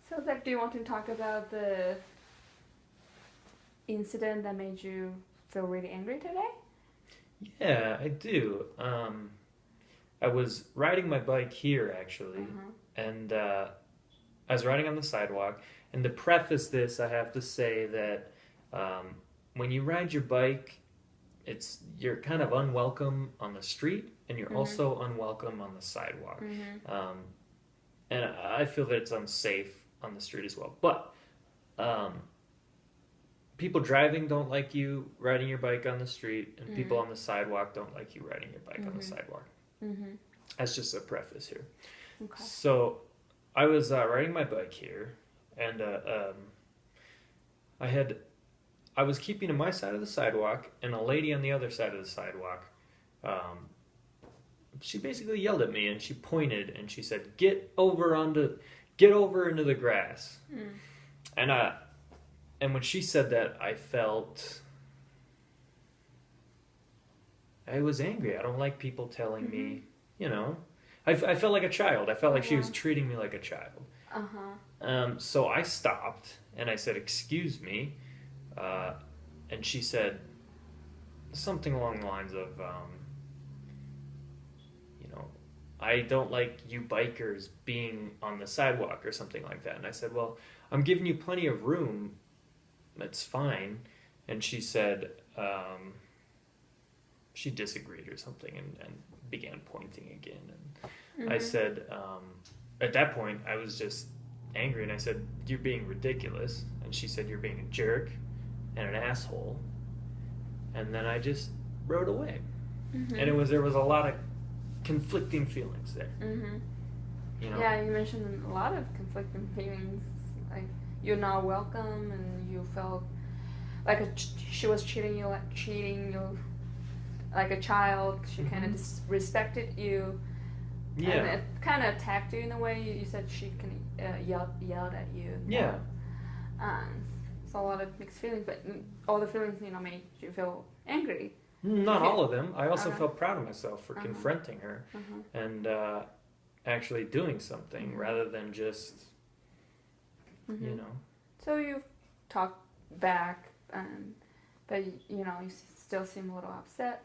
So, Zach, do you want to talk about the incident that made you feel really angry today? Yeah, I do. I was riding my bike here actually, and I was riding on the sidewalk. And to preface this, I have to say that when you ride your bike, you're kind of unwelcome on the street, and you're also unwelcome on the sidewalk. And I feel that it's unsafe on the street as well. But people driving don't like you riding your bike on the street, and people on the sidewalk don't like you riding your bike on the sidewalk. That's just a preface here. Okay. So I was riding my bike here, and I was keeping to my side of the sidewalk, and a lady on the other side of the sidewalk, she basically yelled at me, and she pointed, and she said, get over into the grass." And when she said that, I was angry. I don't like people telling me, I felt like a child. I felt like she was treating me like a child. So I stopped, and I said, "Excuse me," and she said something along the lines of, "I don't like you bikers being on the sidewalk," or something like that. And I said, "Well, I'm giving you plenty of room. It's fine." And she said, she disagreed or something, and began pointing again. And I said, at that point, I was just angry, and I said, "You're being ridiculous." And she said, "You're being a jerk and an asshole." And then I just rode away. And there was a lot of conflicting feelings there. Yeah, you mentioned a lot of conflicting feelings. Like, you're not welcome, and you felt like she was treating you like a child. She kind of disrespected you. Yeah. And it kind of attacked you in a way. You said she yelled at you. Yeah. So a lot of mixed feelings, but all the feelings, made you feel angry. Not all of them. I also felt proud of myself for confronting her and actually doing something rather than just, So you talked back, but you still seem a little upset.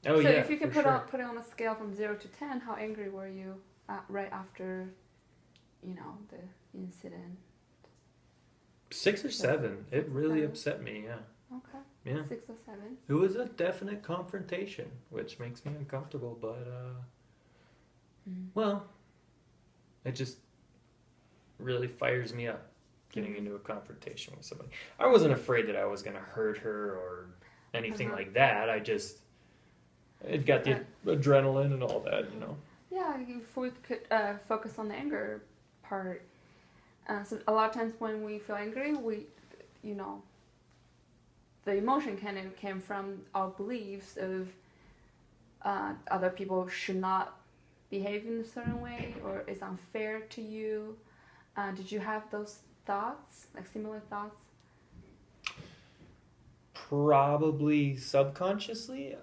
Oh, so yeah, if you could for put it on a scale from 0 to 10, how angry were you right after, the incident? 6 or 7. It really upset me, yeah. Okay. Yeah. 6 or 7. It was a definite confrontation, which makes me uncomfortable, but, well, it just really fires me up getting into a confrontation with somebody. I wasn't afraid that I was going to hurt her or anything like that. It got the adrenaline and all that, Yeah, if we could focus on the anger part. So a lot of times when we feel angry, the emotion kind of came from our beliefs of other people should not behave in a certain way or is unfair to you. Did you have those thoughts, like similar thoughts? Probably subconsciously.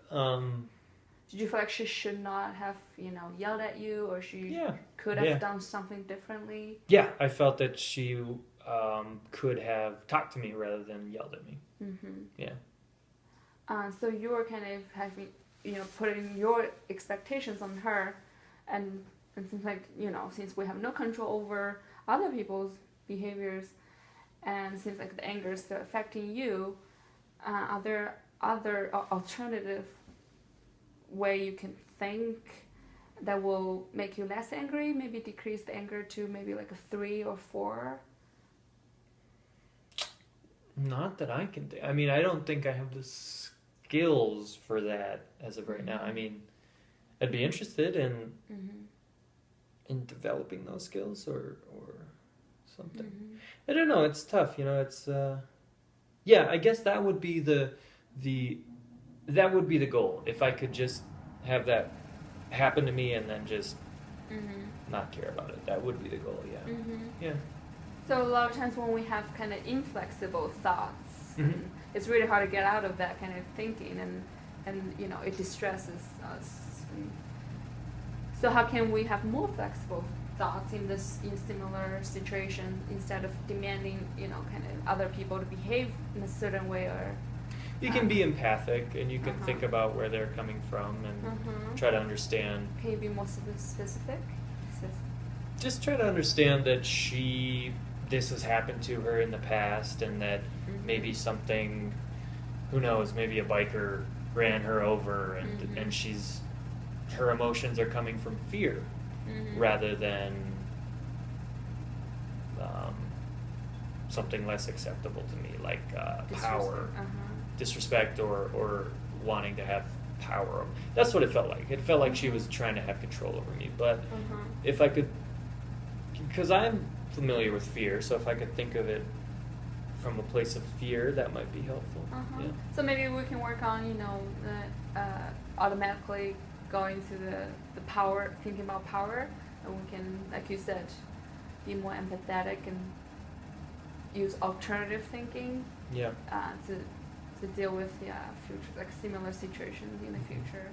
Did you feel like she should not have, yelled at you, or she could have done something differently? Yeah, I felt that she could have talked to me rather than yelled at me. Yeah. So you were kind of having, putting your expectations on her, and it seems like, since we have no control over other people's behaviors, and it seems like the anger is still affecting you, are there other alternative way you can think that will make you less angry, maybe decrease the anger to maybe like a 3 or 4? Not that I can think. I mean, I don't think I have the skills for that as of right now. I mean, I'd be interested in developing those skills or something. I don't know. It's tough, It's I guess that would be that would be the goal. If I could just have that happen to me and then just not care about it, that would be the goal. Yeah. Yeah. So a lot of times when we have kind of inflexible thoughts, it's really hard to get out of that kind of thinking, and it distresses us. So how can we have more flexible thoughts in similar situations instead of demanding, kind of other people to behave in a certain way or. You can be empathic, and you can think about where they're coming from and try to understand. Can you be more specific? Just try to understand that this has happened to her in the past, and that maybe something, who knows, maybe a biker ran her over, and her emotions are coming from fear rather than something less acceptable to me, like power, disrespect, or wanting to have power. That's what it felt like. It felt like she was trying to have control over me. But if I could, because I'm familiar with fear, so if I could think of it from a place of fear, that might be helpful. Yeah. So maybe we can work on, automatically going to the power, thinking about power, and we can, like you said, be more empathetic and use alternative thinking. Yeah. To deal with future, like similar situations in the future.